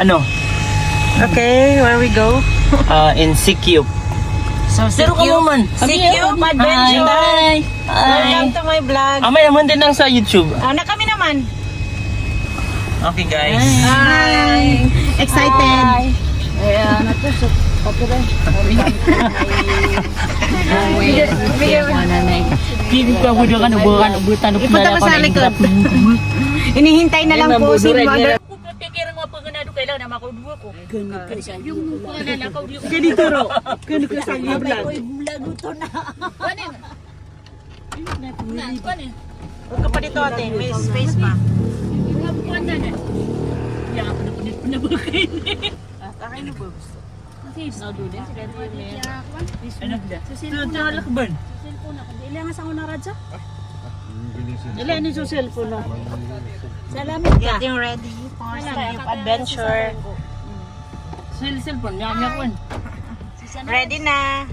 Ano? Okay, where we go? In Sikyo. So, Pero ka mo man. Sikyo Adventure. Hi. Welcome to my vlog. Amay naman din lang sa YouTube. Na kami naman. Okay guys. Hi. Excited. Ayan, natusok. Hindi ka mo doon ubutan. Ipunta pa sa likod. Inihintay na lang po si Mother. Pikir mo pag ganado kailangan na makuduwa ko. Yung pangalakaw di ko. Ganito ro. Ganito sa vlog. Bulaguto na. Kanin. Kanin. Huwag ka pa dito ate. May space pa. Buwan na na. Yan ako na punit na bakay. Akin na po gusto. Kasi snowdo din si Kento may. Ano? Ito lakban. Cellphone ako. Ilangan sa una radya. Ilan ni sa cellphone na? Salamat ka. Getting ready for Sikyo Adventure. Cellphone, yan yan. Ready na.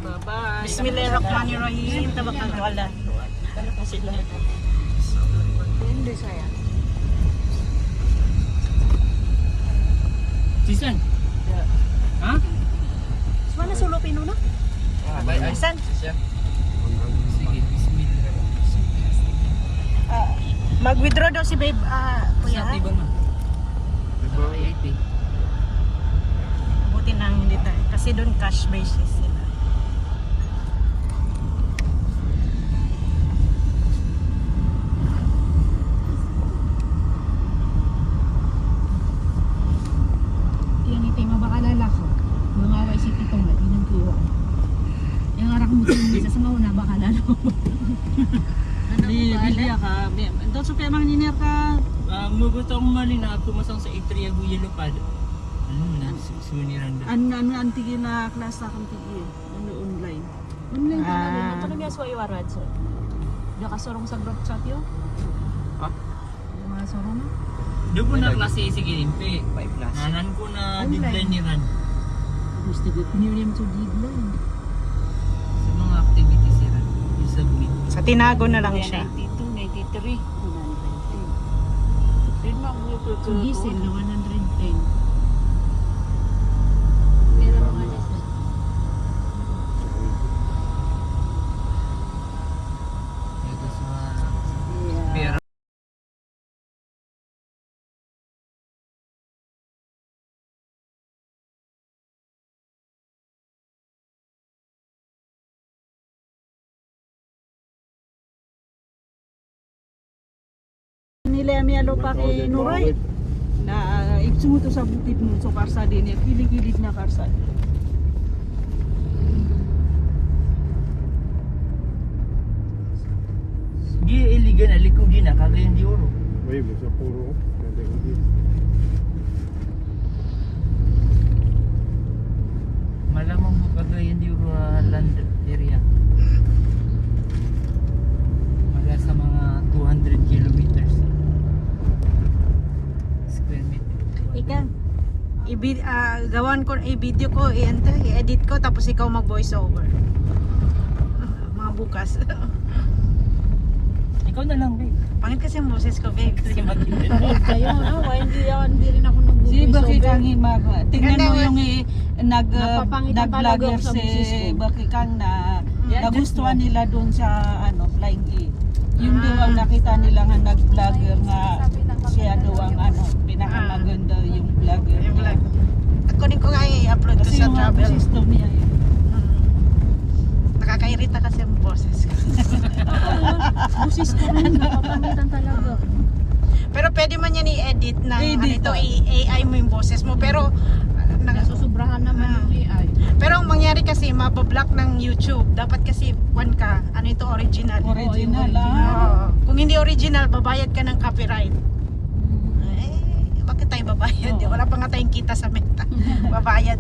Bye-bye. Bismillahirrahmanirrahim. Tabakal wala. Sila. Hindi saya. Sisan? Ha? Mana solo pino na? Isan? Sige, bismillah. Mag-withdraw daw si babe. Kuya. Sa tiba man. Ay, Buti na hindi tayo. Kasi doon cash basis sila. Yan ito yung mabakalala ko. Mga away si Tito nga, di nang kuha. Yung arak mo din sa mauna, bakalala ko. Bili ka. Doon sa kaya mga niner ka. Mugutong mali na ako masang sa itriya guyelo pad. Ano na, suniran da. Ano antigi na klase akong tigi. Ano online. Online ka na din. Ito na nga suwa iwarad. So, diya ka sorong sa group chat yun? Ha? Yung mga sorong na? Doon ko na klase sige limpi. 5 plus. Nanan ko na deadline ni Ran. Gusto ko, piniliam to deadline. Sa mga activities ni Ran. I-submit. Sa tinago na lang siya. 92, 93. So, diesel na 110. Meron mga diesel. Ito sa pero Nila mi alo pa kay Nuray. Na itsumuto sa bukid mo so karsa din yan. Kilig-kilig na karsa. di iligan alikugin na kagayan di oro. Uy, basta puro. Ganda ko din. Malamang mo kagayan di oro land area. Mga sa mga 200 kilometers square meter. Ika. Gawan ko i-video ko, i-edit ko tapos ikaw mag-voice over. Mga bukas. Ikaw na lang, babe. Pangit kasi ang boses ko, babe. Kasi mag-edit. Kayo, hindi rin ako nag-voice Si Baki over. Kang tingnan mo yung Napapangitan talaga nag-vlogger ako sa si boses ko. Baki Kang na Yan, nagustuhan nila doon sa Flying E. Yung daw ang nakita nila nga nag-vlogger nga siya daw ang pinakamaganda yung vlogger. Yung vlog. Ako din ko nga i-upload ko Kasi sa yung travel. system niya yun. Nakakairita kasi ang boses ko. Busis ko rin, napapangitan talaga. Pero pwede man yan i-edit ng Edit, AI mo yung boses mo. Pero Nasusobrahan naman yung AI. pero ang mangyari kasi mabablock ng YouTube. Dapat kasi original. Original Oo. Kung hindi original, babayad ka ng copyright. Bakit tayo babayad? Wala pa nga tayong kita sa meta. Babayad.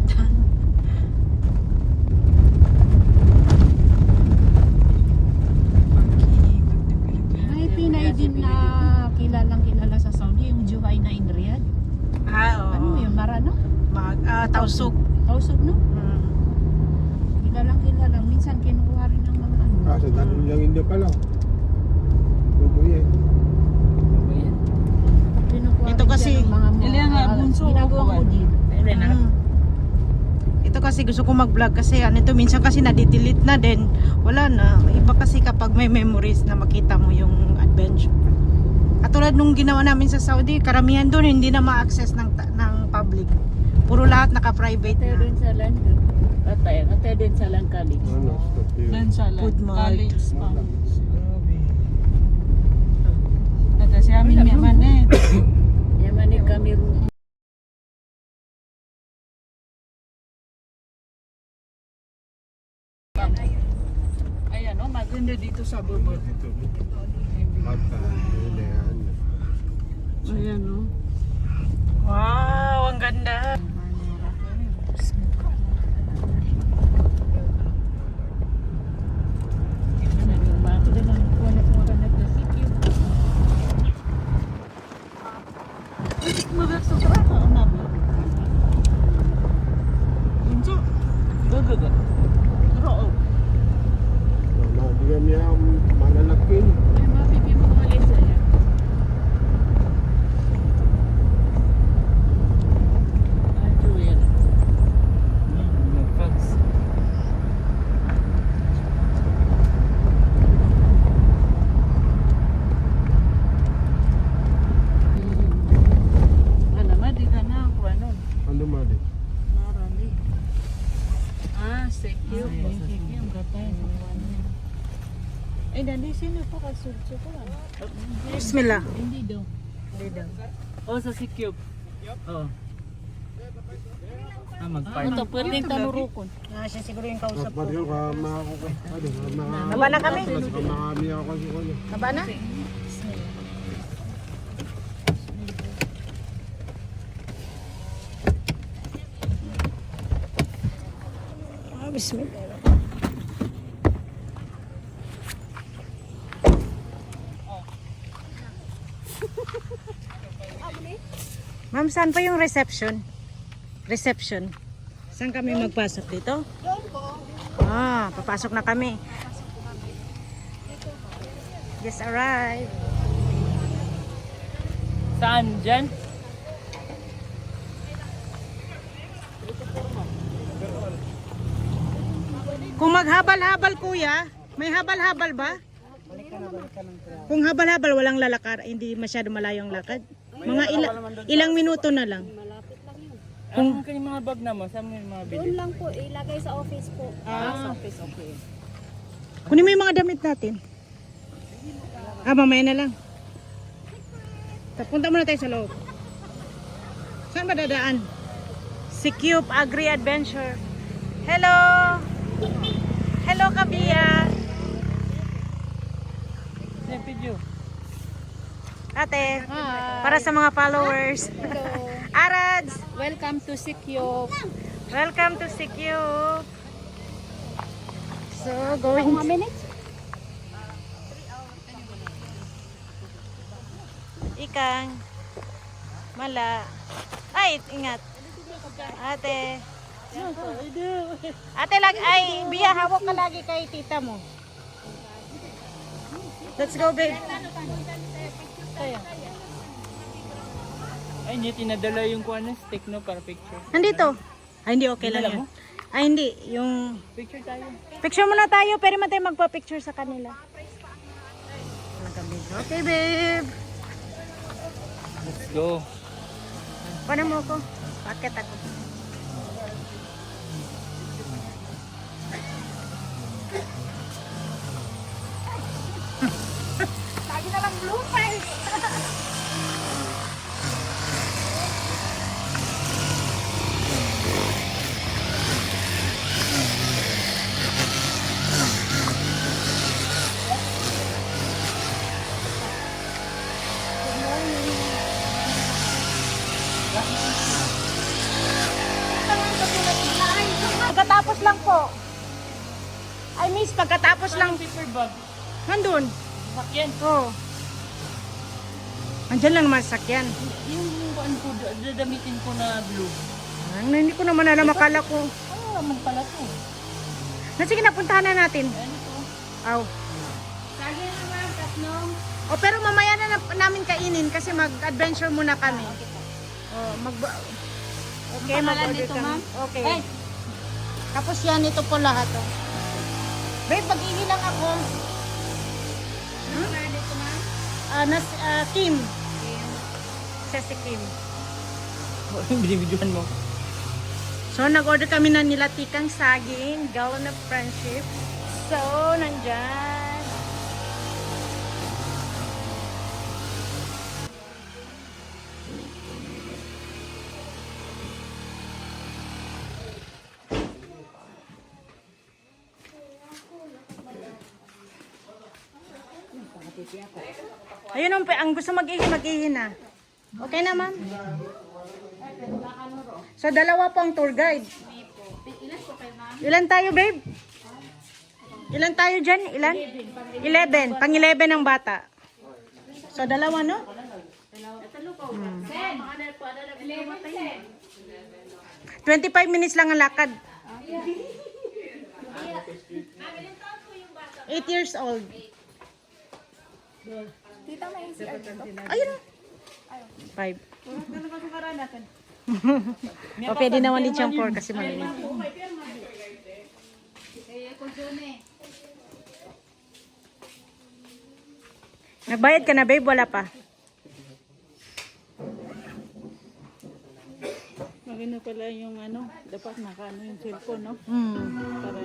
May Pinay din na kilala sa Saudi, yung Juhai na in Riyadh. Oo. Ano yun, Marano? Tausog. Tausog, no? Kilala. Minsan kinukuha rin ng mga ano. Sa tanong lang hindi pa lang. Lugo yan. Kinukuha Ito rin kasi, siya ng mga ilan nga, bunso, ginagawa ako din. Ayun na. Ito kasi gusto ko mag-vlog kasi ito minsan kasi na-delete na din. Wala na. Iba kasi kapag may memories na makita mo yung adventure. Katulad nung ginawa namin sa Saudi, karamihan doon hindi na ma-access ng public. Puro lahat naka-private Tayo na. dun sa London. Tayo dun sa Langkali. Ano, stop yun. Dun sa Food mart. college pa. Ito si amin yaman eh. Yaman ni kami rin. Ayan o, maganda dito sa baba. Dito. Bata. Yun na yan. Ayan o. Wow, ang ganda. Di kami ang malalakin. Mag-fax. Ano ma, di ka na ako ano. Ano mali? Marami. Secure. Secure, Ang gatay. Ay, dali sino po kasulso ko ano? Bismillah. Hindi daw. Oh, sa si Cube. Oo. Mag-park. Ito, pwedeng tanurukon. Siya siguro yung kausap Dapat yun ka makakuha. Ano, Naba na kami? Makami ako kasi ko. Naba na? Bismillah. Ma'am, saan pa yung reception? Reception. Saan kami magpasok dito? Papasok na kami. Just arrived. Saan? Diyan? Kung maghabal-habal kuya, may habal-habal ba? Kung habal-habal walang lalakar, hindi masyado malayo ang lakad. Mga ilang minuto na lang. Ang kanyang mga bag na mo? Saan mo yung mga Doon bili? lang po, ilagay sa office po. Ah. office, okay. Kunin mo yung mga damit natin. Mamaya na lang. Punta muna tayo sa loob. Saan ba dadaan? Si Cube Agri Adventure. Hello! Hello, Kabia! Yan, video. Ate, para sa mga followers. Hello. Arads! Welcome to Sikyo. Welcome to CQ. So, going Mga minutes? Ikang. Mala. Ay, ingat. Ate. Ate, ay, Bia, hawak ka lagi kay tita mo. Let's go, babe. Ay, hindi tinadala yung kuha na stick, no? Para picture. Nandito. Ay, hindi, okay lang Dinala yan. mo? Ay, hindi. Yung... Picture tayo. Picture muna tayo, pero man tayo magpa-picture sa kanila. Okay, babe. Let's go. Paano mo ko? Bakit ako? Lagi na lang bloopers. Pagkatapos lang po. Ay, miss, pagkatapos lang. Paper bag. Nandun. Sakyan. Oo. Andyan lang naman sakyan. Yung kuhaan ko, dadamitin ko na blue. Hindi ko naman alam, akala ko. Ano naman pala to? Sige, napuntahan na natin. Ano to? Aw. O, pero mamaya na namin kainin kasi mag-adventure muna kami. O, Okay, mag-order dito, ka. ma'am? Okay. Tapos yan, ito po lahat. Oh. Babe, pag-ihi lang ako. Dito, ma'am? Kim. Siya si Kim. Binibidyohan mo. So, nag-order kami na nila tikang saging, Gallon of Friendship. So, nandyan. Ayun ang gusto mag-ihi na. Okay na, ma'am? So, dalawa po ang tour guide. Ilan tayo, babe? Ilan tayo dyan? Ilan? 11. Pang 11 ang bata. So, dalawa, no? 25 minutes lang ang lakad. 8 years old. Tita, may ACR dito. Ayun. 5. O, pwede naman ni Champor kasi maliit. Nagbayad ka na, babe? Wala pa. Maganda pala yung ano, dapat nakaano yung cellphone, no? Para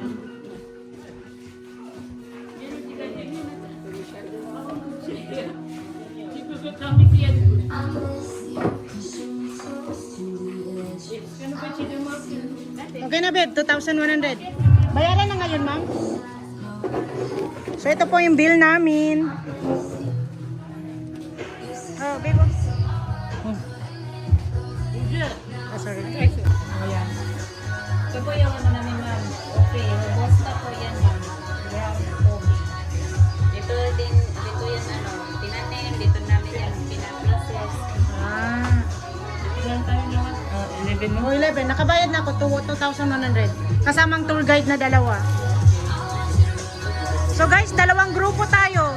Okay na, babe. 2,100. Bayaran na ngayon, ma'am. So, ito po yung bill namin. Oh, babe. Oh, sorry. Ayan. Ito po yung ano namin, ma'am. Okay, robusta po yan, ma'am. Brown coffee. Dito yan ano, tinanim, dito namin yan pinaprocess. Ah. Ah, 11 mo. Oh, 11. Nakabayad na ako. 2,100. Kasamang tour guide na dalawa. So, guys, dalawang grupo tayo.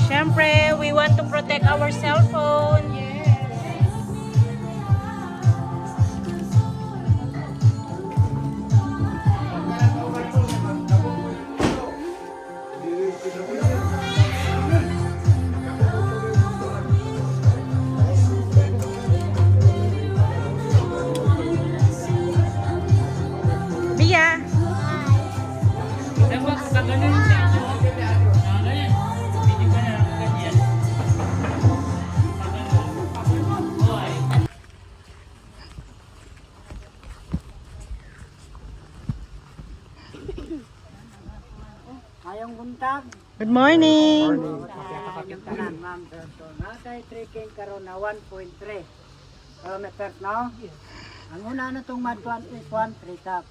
Siyempre, we want to protect our cellphone. Bia. Dapat kaganon sa inyo. Ganyan. Video ka na ganyan. Hoy. Ayong buntag, Good morning. tanan ma'am. So, natay trekking karon na 1.3 kilometers, no? Ang una na itong mad 1 3 top.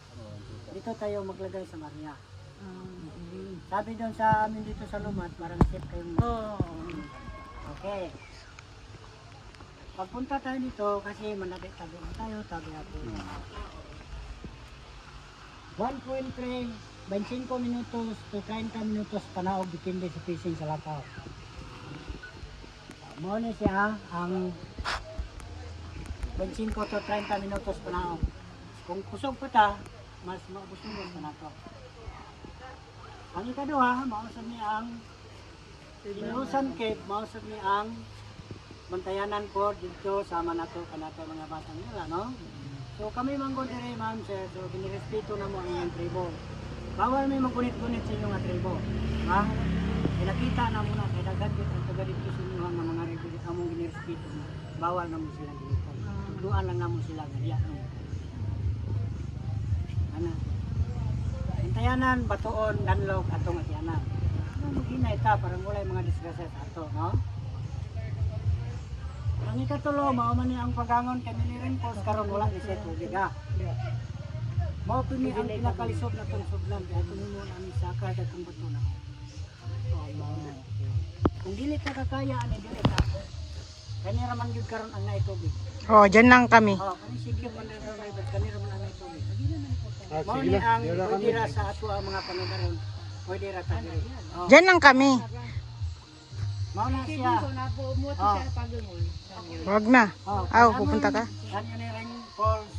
Dito tayo maglagay sa Maria. Sabi doon sa amin dito sa Lumad, parang safe kayong Okay. Pagpunta tayo dito, kasi manabit-tabi na tayo, tabi ako. 1.3, 25 minutos to 30 minutos panaog, depende sa fishing sa lakaw. Muna siya ang 25 to 30 minutos panaog. Kung kusog pa ta, mas maubos mo pa na to. Ang ikaduha, mausap niya ang Inusan Cave, mausap niya ang Bantayanan po dito sama na to kanato mga batang nila, no? So kami manggod dire ma'am sir, so binirespeto na mo ang iyong tribo. Bawal may magunit-gunit sa inyong tribo. Ha? Pinakita na muna kay daghan gid ang taga dito sa inyo nga mga regular among binirespeto na. Bawal na mo sila dito. Duan lang namo sila gaya no. Ana. Bantayanan, Batuon, Danlog atong atyanan. No maginay ta parang walay mga disgrasya sa ato, no? Ang ikatulo, mao man ni ang pagangon kay niliring post karon wala ni sa tubig ha. Mao pini ang pinakalisod na tong sudlan kay ato nimo na ni saka daghang bato na. Oh, mao na. Kung dili ka kakaya ani dili ka. Kani ra man gyud karon ang naay tubig. Oh, dyan lang kami. Oh, kani sige man ra ra kani ra man ang naay tubig. Ah, Mao sige ni na. ang Yara pwede kami. ra sa ato ang mga pangaron. Pwede ra ta diri. Oh. Dyan lang kami. Mauna siya. Oh. Wag na. Oh, Aw, pupunta ka? Yan yun yung ring falls.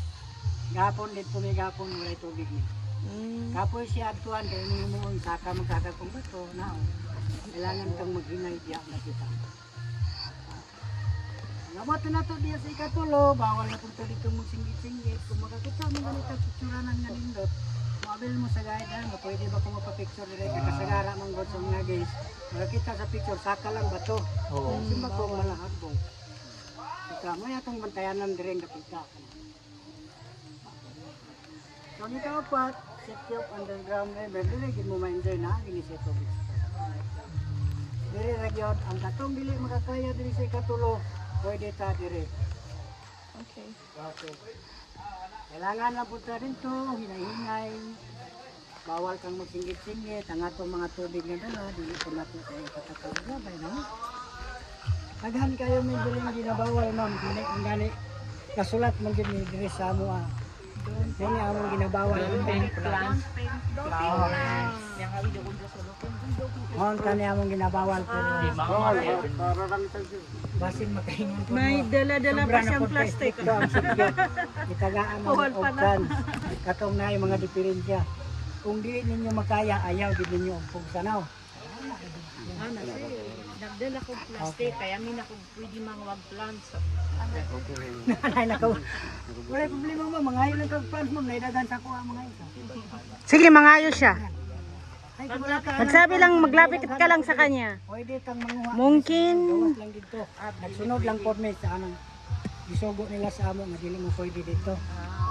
Gapon, dito may gapon, wala tubig niya. Kapoy siya atuan, kaya nung saka magkakapong bato, na kailangan kang maghinay diya na kita. Naboto na to diya sa ikatulo, bawal na kung dito mo singgit-singgit. Kung makakita mo ganito, picturanan nga nindot, mabil mo sa guide, pwede ba kung mapapicture nila, kakasagara mang god sa mga guys. Makakita sa picture, saka lang bato. Simba ko malahagbo. Ika, may atong bantayanan din kapita. So, ni kaupat, set up underground river, dili mo ma-enjoy na, giniset of it. Dili ragyod, ang katong dili makakaya dili sa ikatulo, pwede ta diri. Okay. Kailangan na punta rin to, hinay-hinay. Bawal kang magsinggit-singgit, ang atong mga tubig na dala, dili po natin sa ikatatagabay, no? Aghan kayo may biling ginabawal, ma'am, dili ang gani. Kasulat man din may diri sa mo, Yan nga among ginabawal. Hon kani among ginabawal ko. Para lang tayo. Basin makaingon ko. May dala-dala pa siyang plastic. Ito ang sikyo. Itagaan mo Bawal ng pa na. opkan. Katong na yung mga diferensya. Kung di ninyo makaya, ayaw din ninyo ang pugsanaw. Nagdala kong plastic, kaya min ako pwede mga wag plants. Nanay na ko. Wala problema mo, mga ayaw lang kag plans mo, naidagan sa kuha mga ito. Sige, mangayo siya. Ay, kung wala ka, Nagsabi lang, maglapit ka lang sa kanya. pwede kang manguha. Mungkin. Gawas lang dito. Nagsunod lang po may sa anong isugo nila sa amo nga dili mo pwede dito.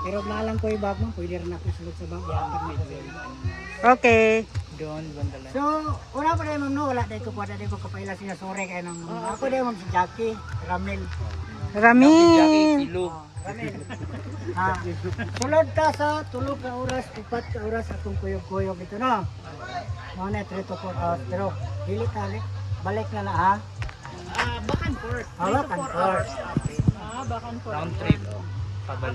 Pero nalang ko ibag mo, pwede rin ako sulod sa bag. Okay. Doon, bandala. So, wala pa rin ma'am no, wala dahil ko pa dahil ko kapaila siya sore kaya nang ako dahil ma'am si Jackie, Ramil. Ramin. Silo. Ramil. Ha. Sulod ka sa tulog ka oras, 4 ka oras akong kuyog-kuyog ito no. Mga 3 to 4 hours, pero dili tali, balik na na ha. Back and forth. Hawak and forth. Back and forth. Round trip. Pabalik.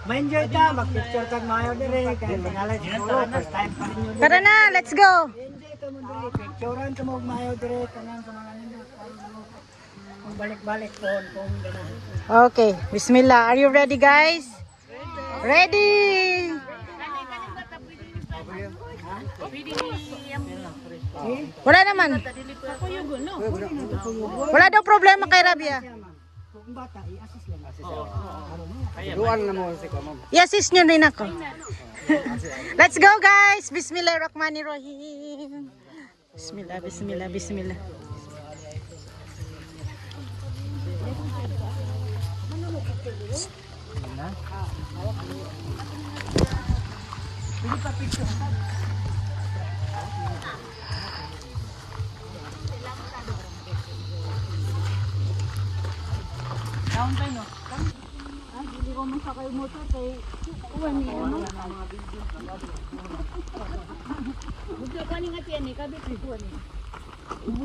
Ma-enjoy ka, mag-picture kag mayo dire kay tinalay siguro first time pa ninyo. Tara na, let's go. Enjoy ka mo dire, picturean ka mo mayo dire tanan sa mga nindot. Kung balik-balik doon kung ganahan. Okay, bismillah. Are you ready, guys? Ready. Wala naman. Wala daw problema kay Rabia. Kung bata, i-assist lang. Duan na mo si Kamam. I-assist nyo rin ako. Let's go, guys. Bismillahirrahmanirrahim. Bismillah, bismillah, bismillah.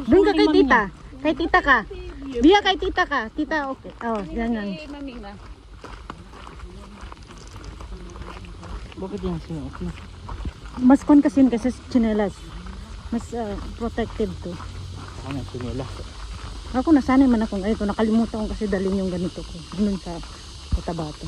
Doon ka kay tita. Kay tita ka. Biya kay tita ka. Tita, okay. Oh, ganyan. Bakit yung sinuot mo? Mas kon kasi sa chinelas. Mas protected to. Ano, sinila? Ako nasanay man akong ganito. Nakalimutan ko kasi dalhin yung ganito ko. Doon sa Cotabato.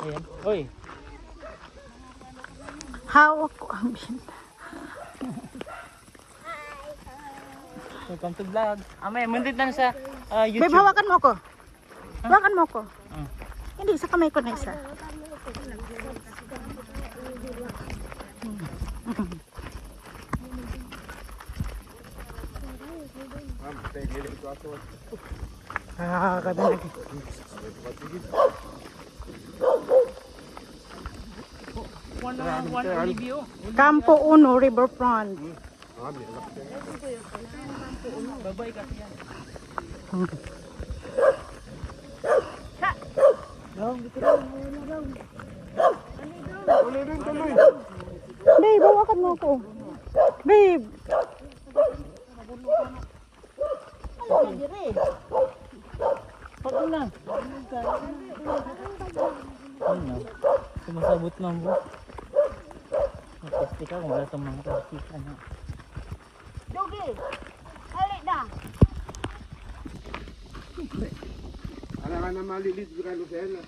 Ayan. Oy. Hawak ko ang binta. Welcome to vlog. Amay, mundit na sa YouTube. Babe, hawakan mo ko. Hawakan mo ko. Hindi, sa kamay ko na isa. Kada lagi. One review. Campo Uno, Riverfront. Babay kasi yan. Babe, hawakan mo ko. Babe. Pag na. Ano? Sumasabot man po. Magpastika kung wala itong mga pastika na. Dugi! Hali na! Ala ka na malilit grano sila.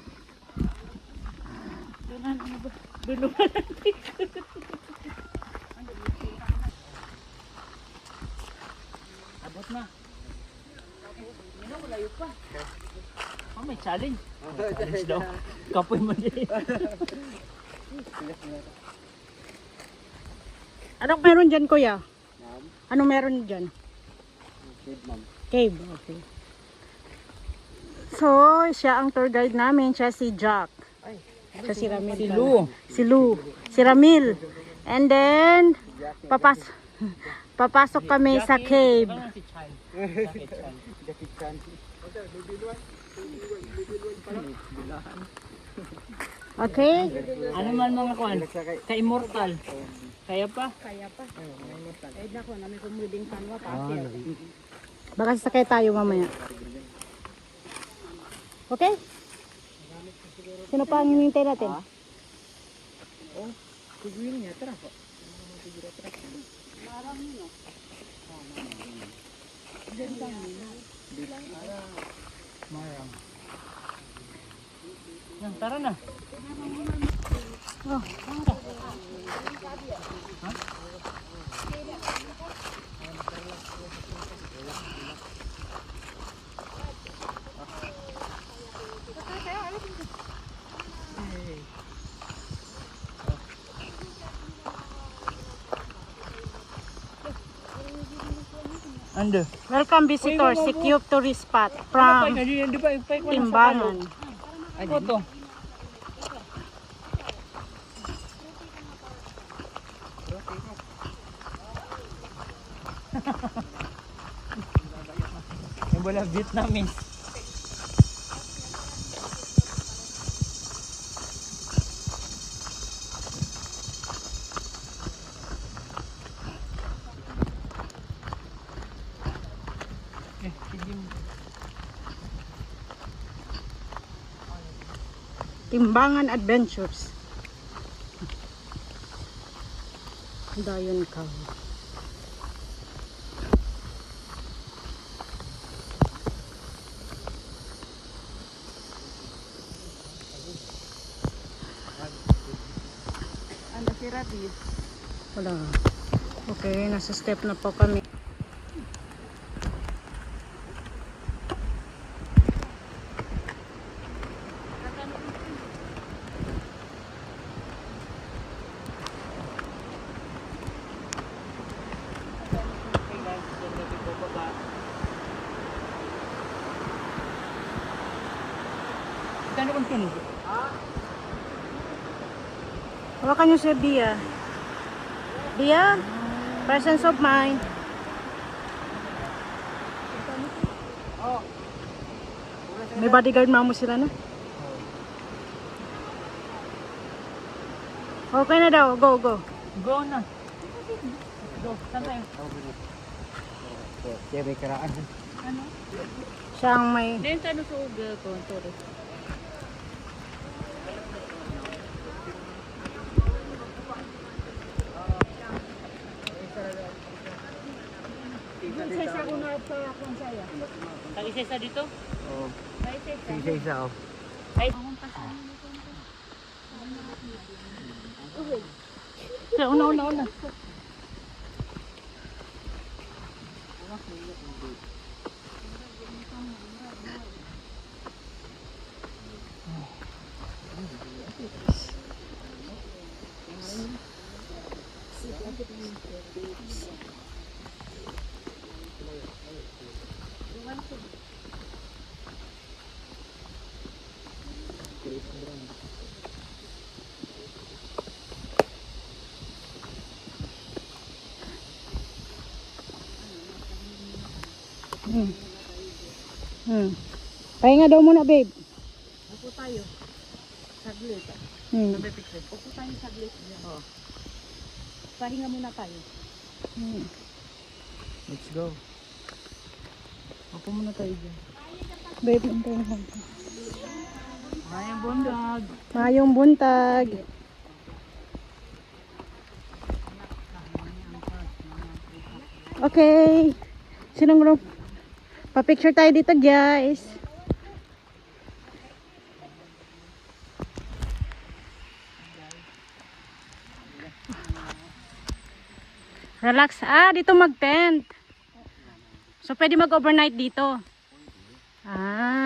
Abot na. Ano, malayo pa. Oh, may challenge. Challenge daw. Kapoy mo din. Anong meron dyan, kuya? Anong meron dyan? Kid ma'am. Cave, okay. So, siya ang tour guide namin. Siya si Jack. Siya si Ramil. Si Lou. Si Lou. Si Ramil. And then, papasok kami sa cave. Parang si Chan. Jackie Chan. Jackie Chan. Okay? Ano man mga kuan? Ka-immortal. Kaya pa? Eh, nako, namin kumuding panwa pa. Baka sasakay tayo mamaya. Okay? Sino pa ang hinihintay natin? Marang. Yan, tara na. Ando. Welcome visitors, si Cube Tourist Spot from Timbangan. Foto. Yung wala Vietnamese. Timbangan Adventures. Dayon ka. Ano si Rabi? Wala. Okay, nasa step na po kami. Kano kung tunog? Hawakan niyo si Bia. Bia, presence of mind. May bodyguard mamo sila na. Okay na daw, go, go. Go na. Go, saan tayo? Kaya may karaan. Siya ang may... Then, ano sa uga ko? Tag-isa dito? Oo. Isa-isa oh. Siya, una. Pahinga daw muna, babe. Upo tayo. Saglit. Upo tayo saglit. Oh. Pahinga muna tayo. Let's go. Ako muna tayo dyan. Babe, antayin mo. Mayang bundag. Mayong buntag. Okay. Sinong group? Pa-picture tayo dito, guys. Relax. Dito mag-tent. So, pwede mag-overnight dito.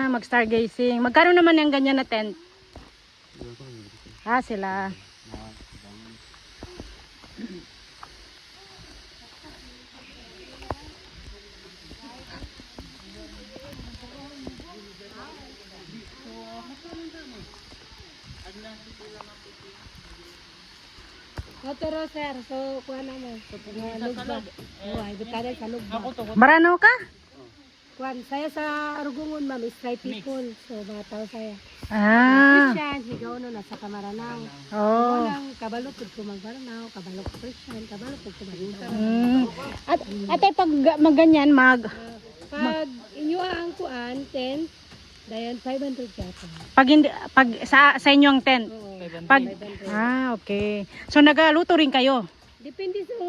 Mag-stargazing. Magkano naman yung ganyan na tent? Sila. Otoro sir, so kuha na mo. Lugbad. Uy, butada sa lugbad. Marano ka? Kuan, saya sa Arugungon ma'am, is try people. So mga tao saya. Christian, higaw no, nasa Kamaranaw. Oh. Walang kabalo pud ko magbaranaw, kabalo ko Christian, kabalo pud ko magbaranaw. At ate pag maganyan Pag inyo ang kuan, 10, dayon 500 yata. pag sa inyo ang tent. Oo. Pag okay. So nagaluto rin kayo. Depende sa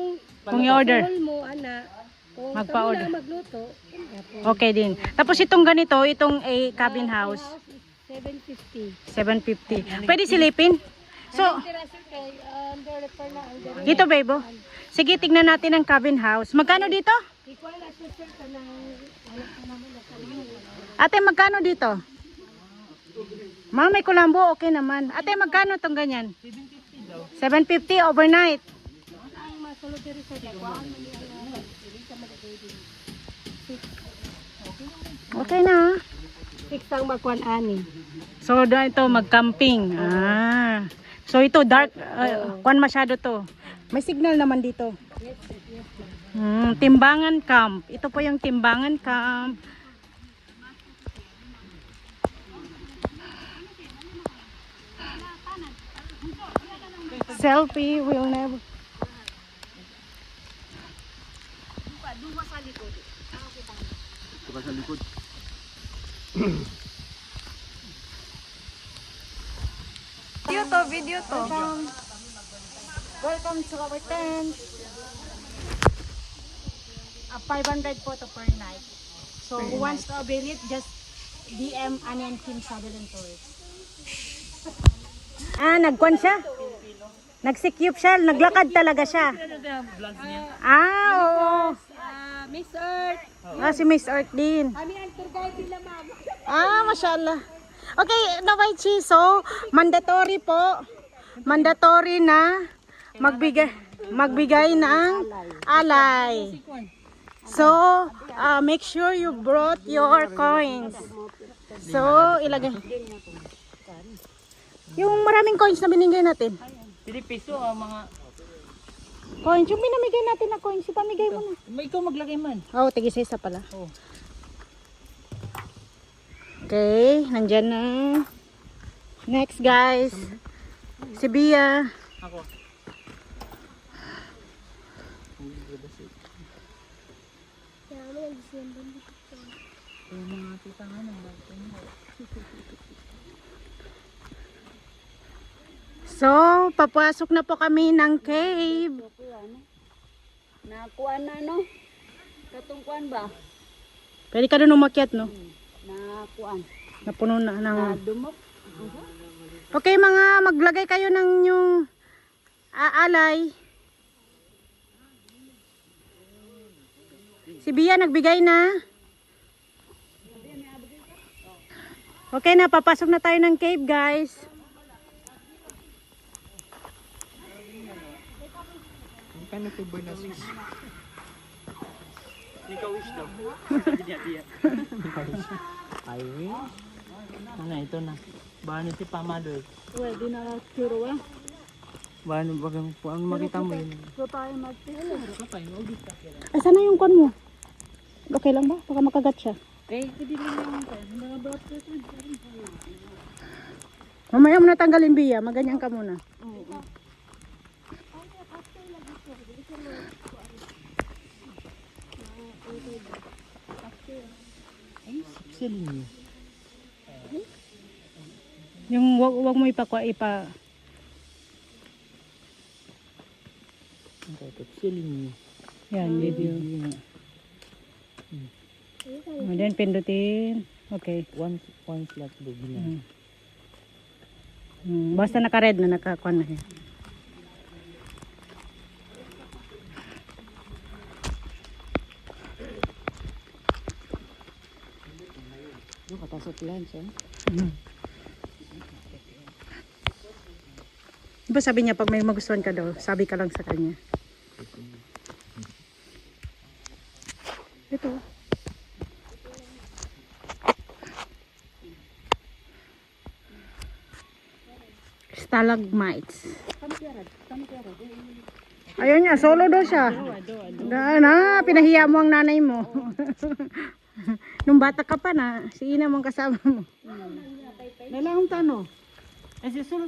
Kung i-order. role mo, ana. Kung Magpa-order. kamo lang magluto, Okay din. Tapos itong ganito, itong cabin house, 750. 750. Pwede silipin? So, dito bebo. Sige, tignan natin ang cabin house. Magkano dito? Ate, magkano dito? Ma'am, may kulambo, okay naman. Ate, magkano itong ganyan? 750 overnight. Okay na. 6 ang magkuan ani. So, ito mag-camping. So, ito dark. Kuan masyado to. May signal naman dito. Timbangan Camp. Ito po yung Timbangan Camp. Selfie will never. Saka sa likod. Video to. Welcome to our tent. 500 po to per night. So, who wants to avail it, just DM Annie and Kim Sutherland Tourist. Nagkuhan siya? Nagsikyup siya? Naglakad talaga siya? Oo. Miss Earth. Si Miss Earth din. Kami ang tour guide nila, ma'am. Mashallah. Okay, Nawaichi, so mandatory po. Mandatory na magbigay ng alay. So, make sure you brought your coins. So, ilagay. Yung maraming coins na binigay natin. 3 piso ang mga... Coins, yung binamigay natin na coins, ipamigay mo na. May ikaw maglagay man. Tigisa pala. Oh. Okay, nandyan na. Next guys. Si Bia. Ako. So, papasok na po kami ng cave. Nakuan na no? Katungkuan ba? Pwede ka doon umakyat, no? Nakuan. Napuno na ng... Dumok. Okay, mga maglagay kayo ng yung alay. Si Bia nagbigay na. Okay na, papasok na tayo ng cave, guys. Ikaw wish daw. I wish. Ito na. Bano si Pamadoy. Pwede na turo ah. Bano bagang ang makita mo yun. So tayo magtilo. Ay, sana yung kon mo? Okay lang ba? Baka makagat siya. Pwede lang yung mga bata. Mamaya mo na tanggalin, Bia. Maganyan ka muna. Silin niyo. Yung wag mo ipa. Ang siling Yan, video. And then pindutin. Okay. One slot do bilang. Basta naka-red na, naka-con na siya. Yung katasot lunch, eh? Diba sabi niya, pag may magustuhan ka daw, sabi ka lang sa kanya. Ito. Stalagmites. Ayun niya, solo daw siya. Pinahiya mo ang nanay mo. Nung bata ka pa na, si Ina mong kasama mo. Dalawang tano. Eh, si solo.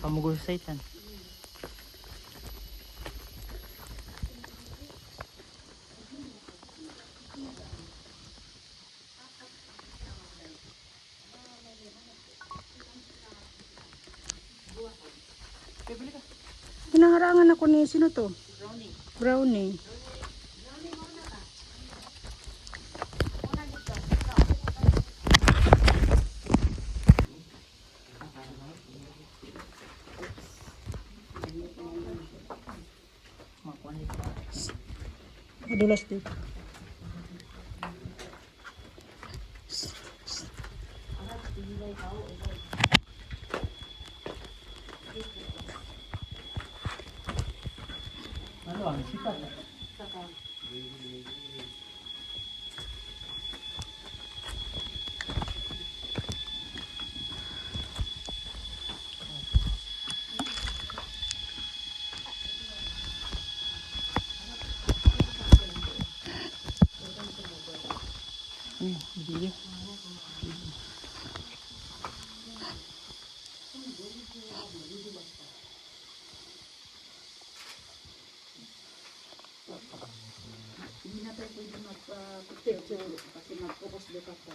Pamugusay tan. Hinaharangan ako ni sino to? Brownie. Madulas dito. Ano ang sipat? Hindi. Hindi na tayo pwede magpa-picture kasi mag-focus dito ako.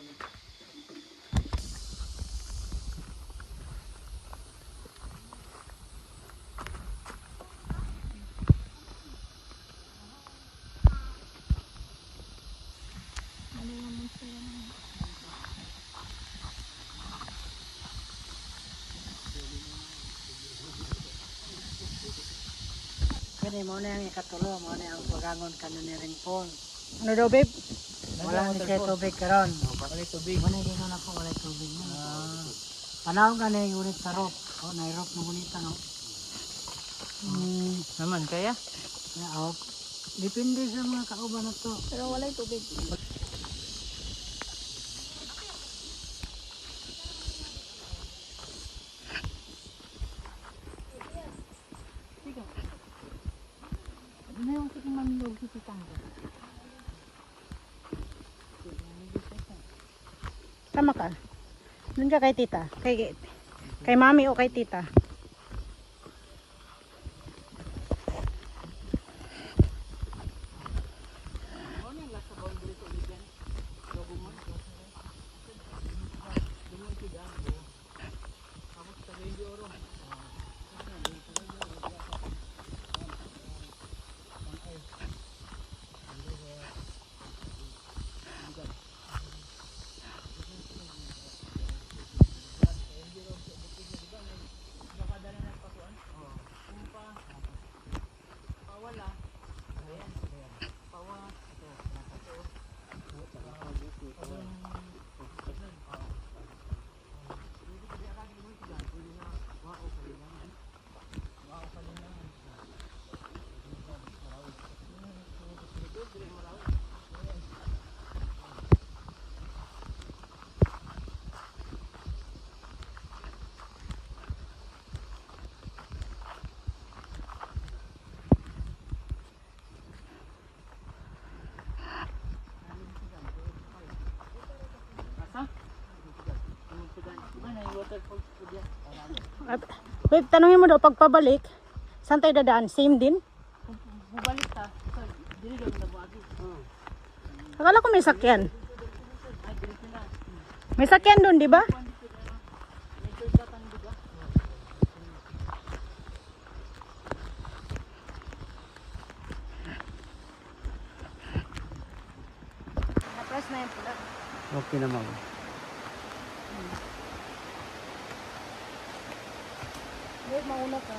Kani mo na yung ikatulo, mo na yung pagangon kanon ni Ringpol. Ano daw, babe? Wala ni siya tubig karon. Wala tubig. Wala din na po, wala tubig. Panahon ka na yung unit sa rope. Oh, na-rope na unit no. Naman kaya? Oh, depende sa mga kauban na to. Pero wala tubig. Ano yung sige manlog si Tanggo? Tama ka. Doon ka kay tita. Kay mami o kay tita. At, wait, tanongin mo daw, pagpabalik, saan tayo dadaan? Same din? Bubalik ta. Dili daw na buagi. Akala ko may sakyan. May sakyan doon, di ba? Press na yung pula. Okay naman. Wait, mauna ka.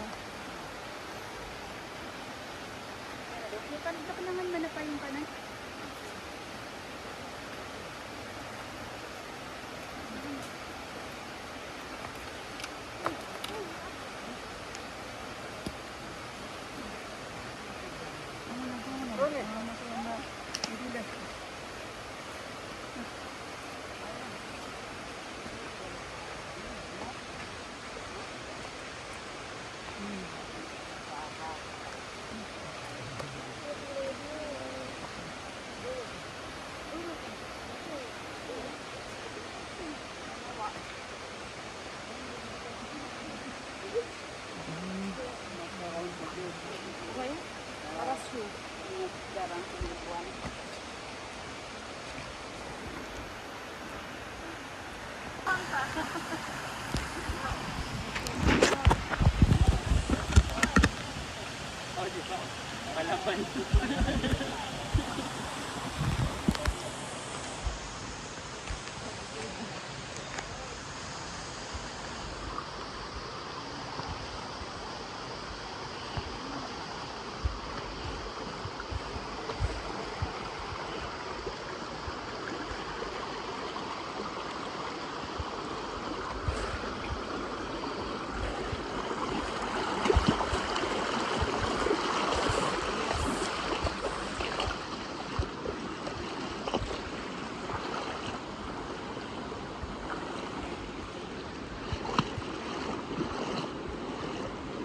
Kanina pa naman manapa yung panay.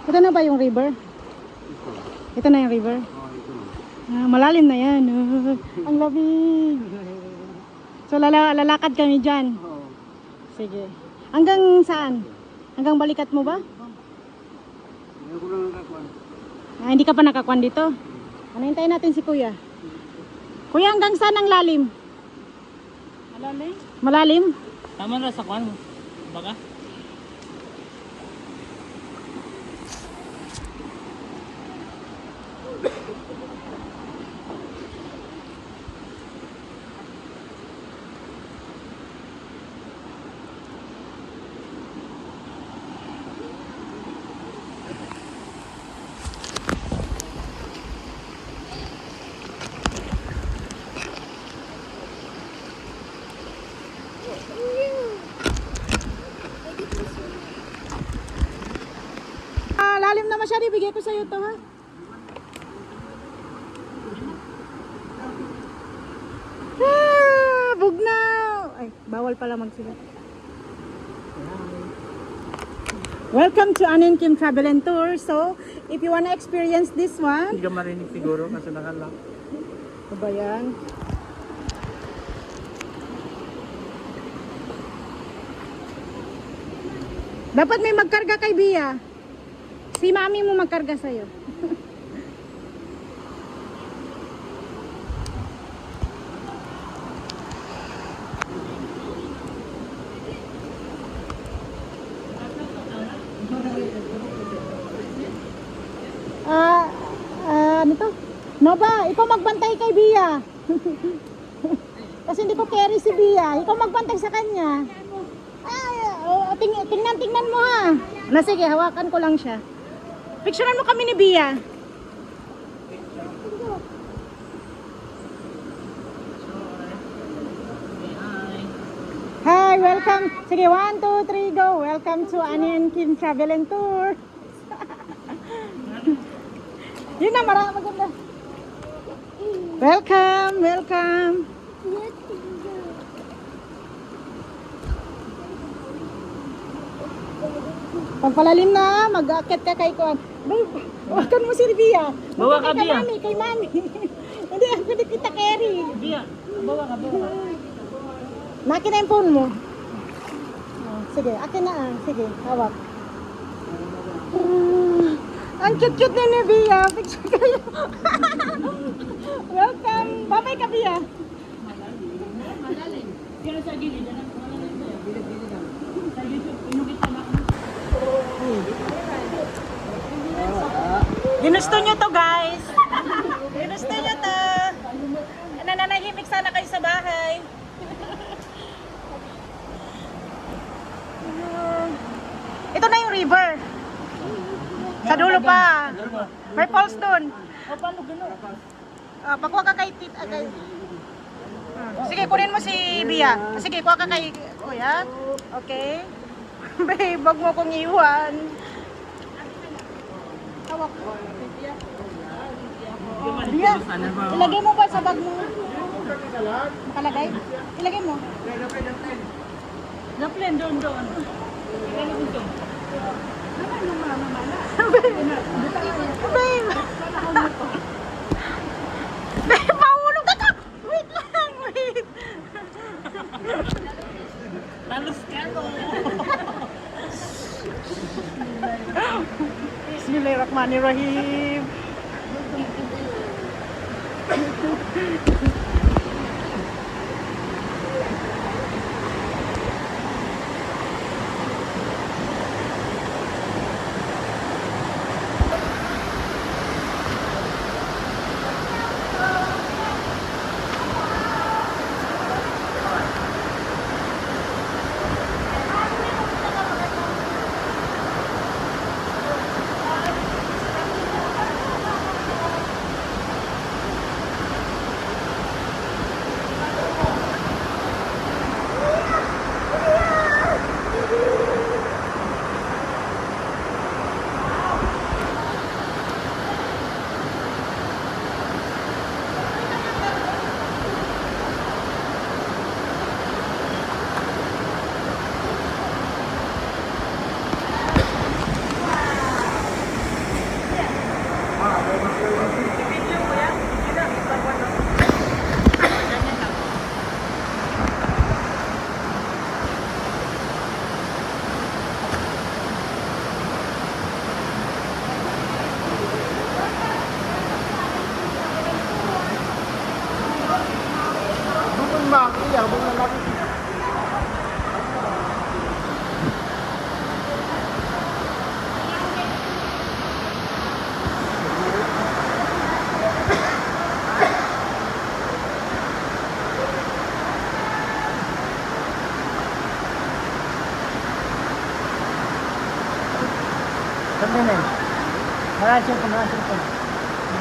Ito na ba yung river? Ito na yung river? Malalim na yan. Ang lamig. So lalakad kami dyan. Sige. Hanggang saan? Hanggang balikat mo ba? Hindi ka pa nakakuan dito? Ano, hintayin natin si kuya. Kuya, hanggang saan ang lalim? Malalim? Malalim? Tama na sa kwan mo. Baka? Lalim na masyado, ibigay ko sa'yo ito, ha? Bugnaw! Ay, bawal pala magsila. Welcome to Anin Kim Travel and Tour. So, if you wanna experience this one, Hindi ka marinig siguro kasi nakalak. ano ba yan? Dapat may magkarga kay Bia. Si mami mo magkarga sa'yo. Ano to? Nova, ikaw magbantay kay Bia. Kasi hindi ko carry si Bia. Ikaw magbantay sa kanya. Ay, tingnan mo ha. Na sige, hawakan ko lang siya. Picturean mo kami ni Bia. Hi, welcome. Sige, 1, 2, 3, go. Welcome to Annie and Kim Travel and Tour. Yun na, maganda. Welcome, welcome. Pagpalalim na, mag-akit ka kay Kuan. Babe, wakan mo si Bia. Bawa ka, Bia. Kay mami. Hindi, ako di kita carry. Bia, bawa ka. Naki na yung phone mo. Sige, akin na ah. Sige, hawak. Ang cute-cute ni Bia. Picture kayo. Welcome. Bye-bye ka, Bia. Kaya sa gilid, sa YouTube, inugit ka na. Ginusto nyo to, guys. Ginusto nyo to. Nananahimik sana kayo sa bahay. Ito na yung river. Sa dulo pa. May falls doon. Paano gano'n? Pagkuha ka kay sige, kunin mo si Bia. Sige, kuha ka kay Kuya. Okay. Babe, wag mo kong iwan. Hawak. Bia, ilagay mo ba sa bag mo? Nakalagay? Ilagay mo. Na-plan doon. Ilagay mo doon. Babe! Babe, mahulog na ka! Wait lang, wait! Talos ka no. Bismillahirrahmanirrahim. Sabi na eh. Maransin ko.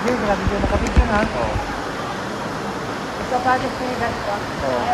Video, nakabidyo na. Oo. Ito pa ito sa ko. Oo.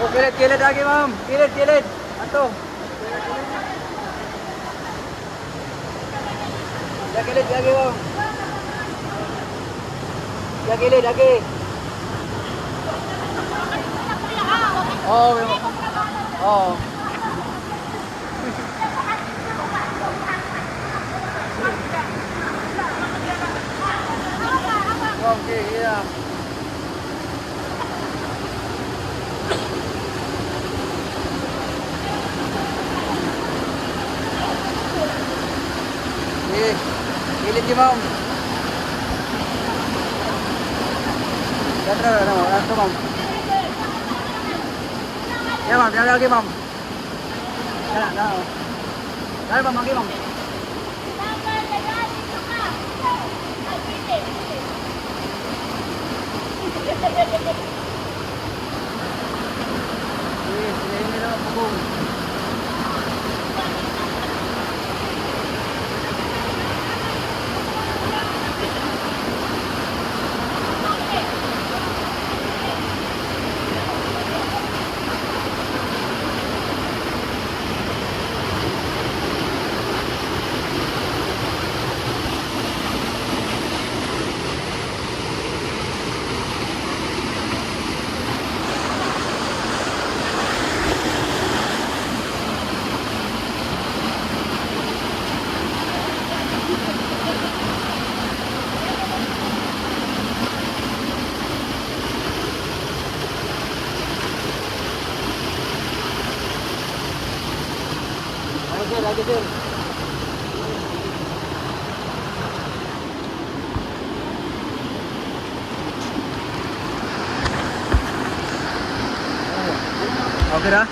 Kilid lagi, ma'am. Kilid. Ato. Kilid lagi, ma'am. Kilid lagi. Oh. Okay, yeah. Kilid niyo, ma'am. Ito, ma'am. Ya, ma'am. Yan lagi, ma'am. Yan, oh. Yan, ma'am. Lagi, ma'am. Sila nila pagong. Lagi, sir. Okay na?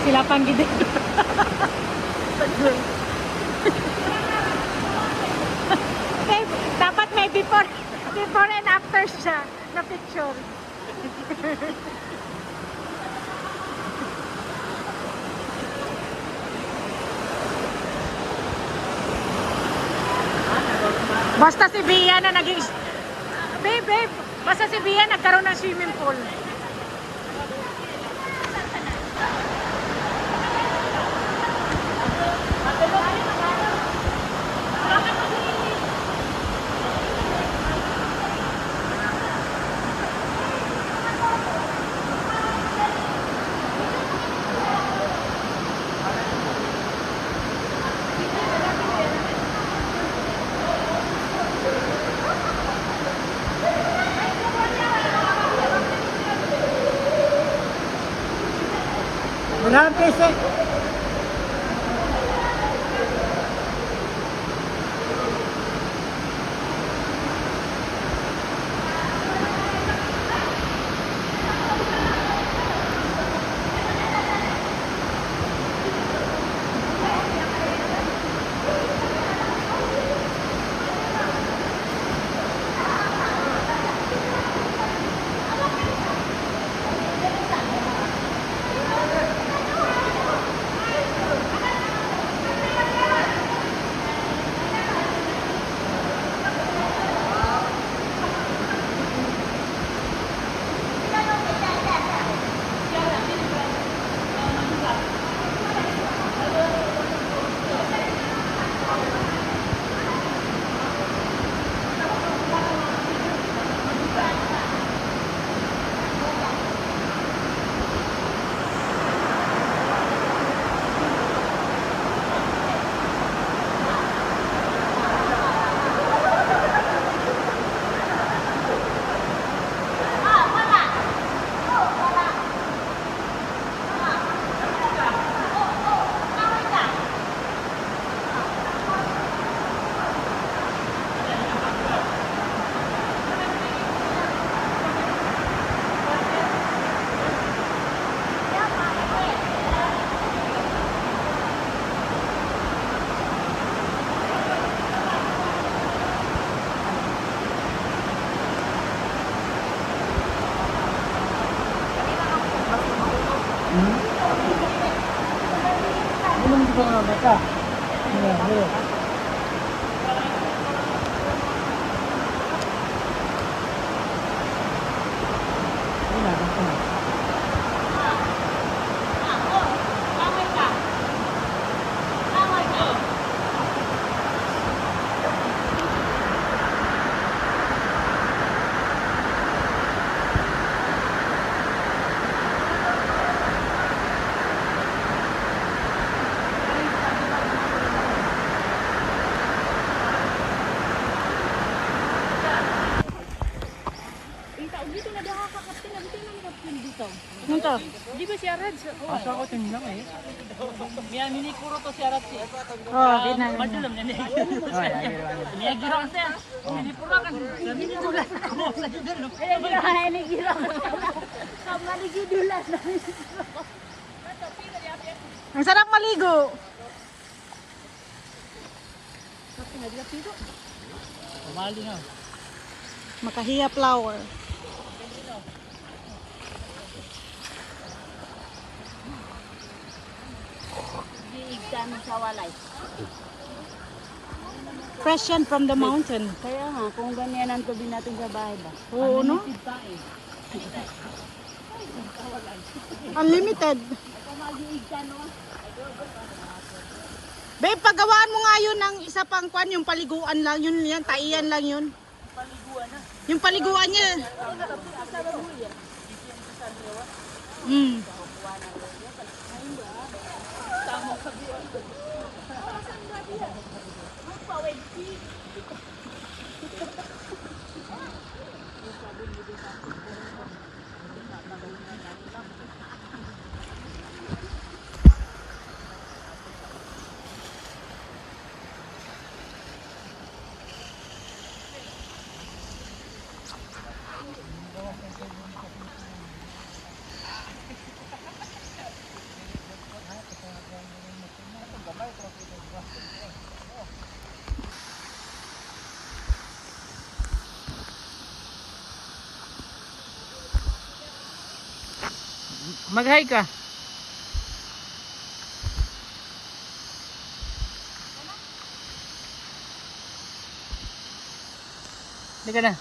Sila pang gid. Dapat may before and after siya na picture. Basta si Bia na naging... Babe, basta si Bia nagkaroon ng swimming pool. Kailangan pese. Belum juga mereka. Ya, ya. Ini ada apa? Ano to? Di ba si Arad? Asa ako tinlang eh. Miya mini puro to si Arad si. Oh, di na. Madulam na niya. Niya gira kasi. Mini puro kan. Sabi niya dulas ako sa dulo. Eh, gira, ini gira. Sama ni gidulas. Ang sarap maligo. Pamali na. Makahiya flower. Diigtan sa walay. Fresh yan from the mountain. Kaya nga, kung ganyan ang tubig natin sa bahay ba? Oo, no? Unlimited. Babe, paggawaan mo nga yun ng isa pang kwan, yung paliguan lang, yun yan, taiyan lang yun. Yung paliguan niya. Mm. Mag-hi ka. Hindi ka na.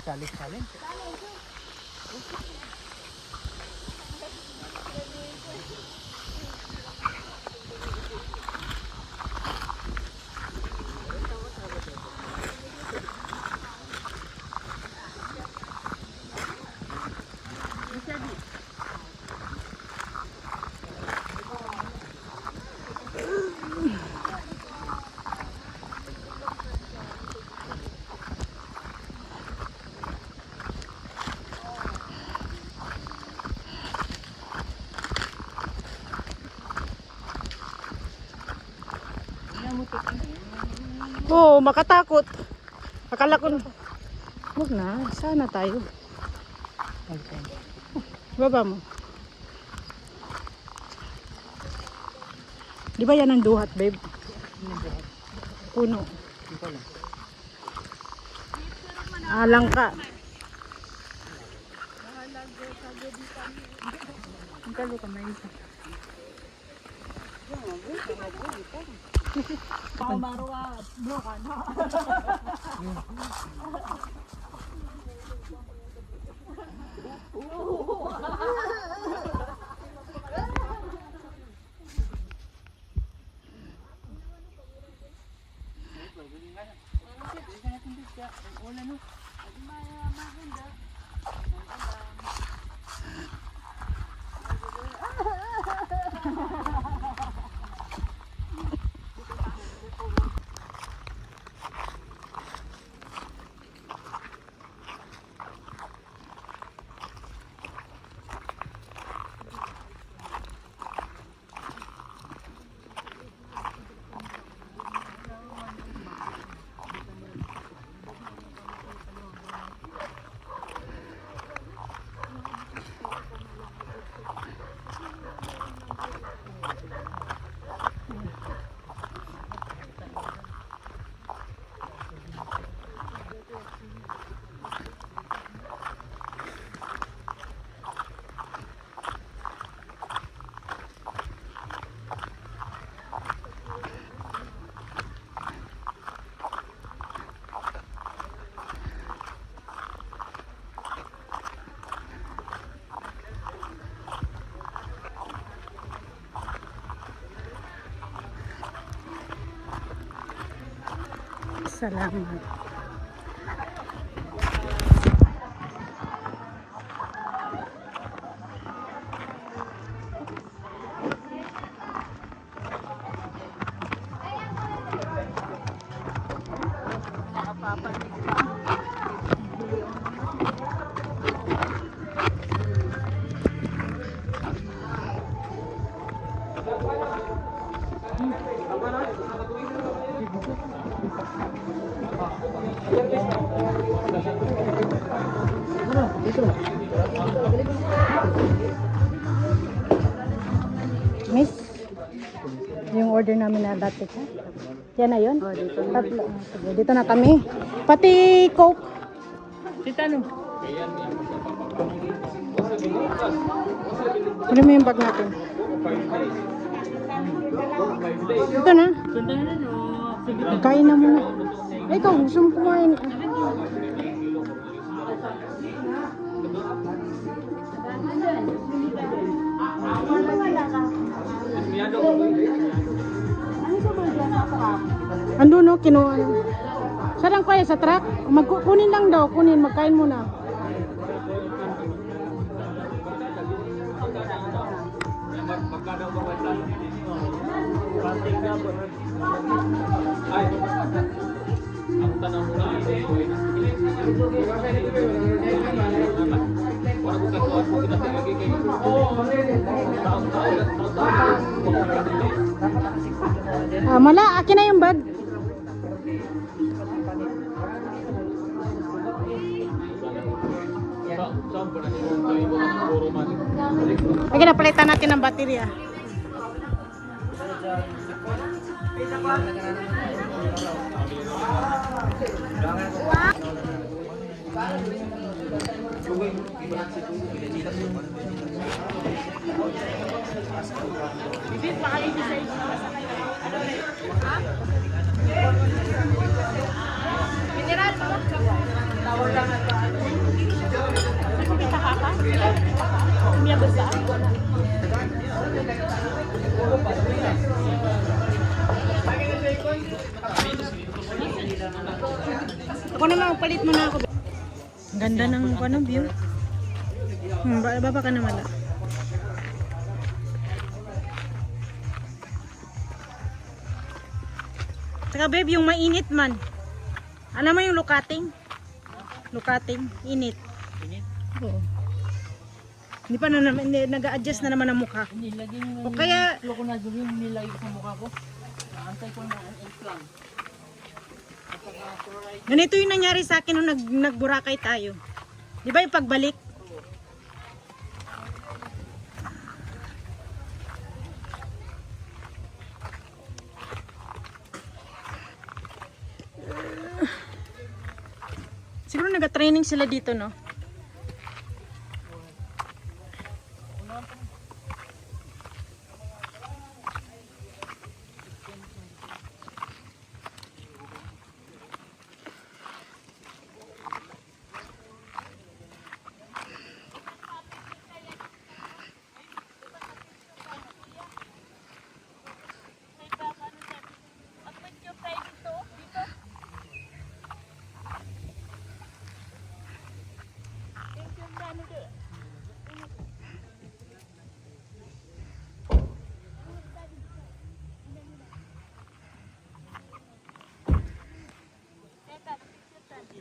Salin. Oo, makatakot. Akala ko, huwag na, sana tayo. Baba mo. Di ba yan ang duhat, babe? Puno. Alang ka. Ang kalo ka may isa. Salamat. Miss, yung order namin na latte ka. Yan na yun? Tatlo. Sige, dito na kami. Pati Coke. Tita, ano? Kunin mo yung bag natin. Ito na. Ganda na, no? Sige, Kain na muna. Ay, ikaw, gusto mo kumain. Ando no, kinuha. Sarang kaya sa truck? Kunin lang daw, kunin, magkain muna. Mala, akin na yung bag. Okay na, palitan natin ang baterya. Ako naman, palit mo na ako. Ganda ng view. Baba ka naman na. Saka babe, yung mainit man. Alam mo yung lukating? Lukating, init. Init? Oo. Hindi pa na naman, nag-a-adjust na naman ang mukha. Nilagay mo O kaya, ko na doon yung nilagay sa mukha ko. Naantay ko na ang implant. Ganito yung nangyari sa akin nung nagburakay tayo. Di ba yung pagbalik? Siguro nag-training sila dito, no?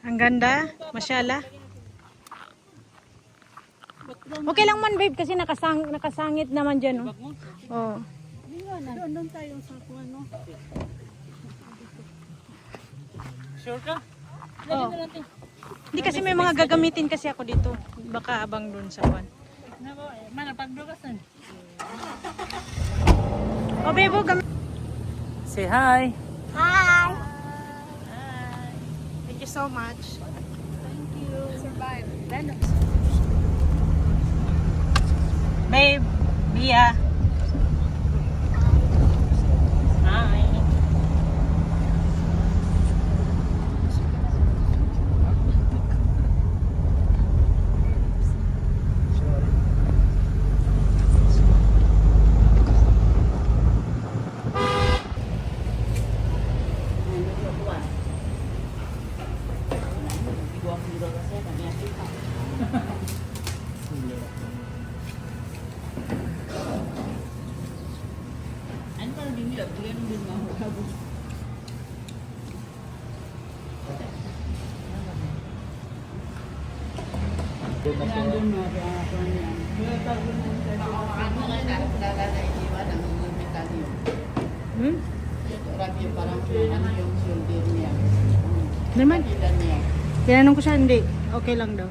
Ang ganda, masyala. Okay lang man babe kasi nakasangit naman dyan. No? Oh. Doon tayo sa kuwan, no? Sure ka? Oh. Hindi kasi may mga gagamitin kasi ako dito. Baka abang doon sa kuwan. Mana pagdugasan? Oh bebo, Say hi. Hi! Thank you so much. Survive. Babe, Bia. Hi. Ano pa din nila? Ganun din mga habo. Nandun na sa kuwan yan. Hmm? Parang ano yung shoulder niya. Naman, Ilan niya. tinanong ko siya, hindi. Okay lang daw.